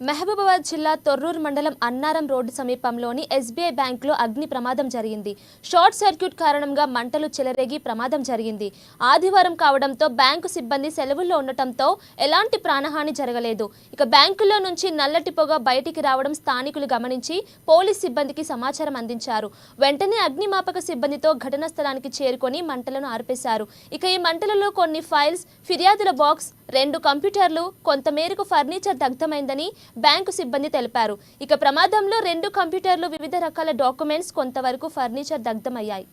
మహబూబాబాద్ జిల్లా తొర్రూరు మండలం అన్నారం రోడ్డు సమీపంలోని ఎస్బీఐ బ్యాంకులో అగ్ని ప్రమాదం జరిగింది. షార్ట్ సర్క్యూట్ కారణంగా మంటలు చెలరేగి ప్రమాదం జరిగింది. ఆదివారం కావడంతో బ్యాంకు సిబ్బంది సెలవుల్లో ఉండటంతో ఎలాంటి ప్రాణహాని జరగలేదు. ఇక బ్యాంకులో నుంచి నల్లటి పొగ బయటికి రావడం స్థానికులు గమనించి పోలీస్ సిబ్బందికి సమాచారం అందించారు. వెంటనే అగ్నిమాపక సిబ్బందితో ఘటనా స్థలానికి చేరుకొని మంటలను ఆర్పేశారు. ఇక ఈ మంటలలో కొన్ని ఫైల్స్, ఫిర్యాదుల బాక్స్, 2 కంప్యూటర్లు, కొంతమేరకు ఫర్నిచర్ దగ్ధమైందని బ్యాంకు సిబ్బంది తెలిపారు. ఇక ప్రమాదంలో 2 కంప్యూటర్లు, వివిధ రకాల డాక్యుమెంట్స్, కొంతవరకు ఫర్నిచర్ దగ్ధమయ్యాయి.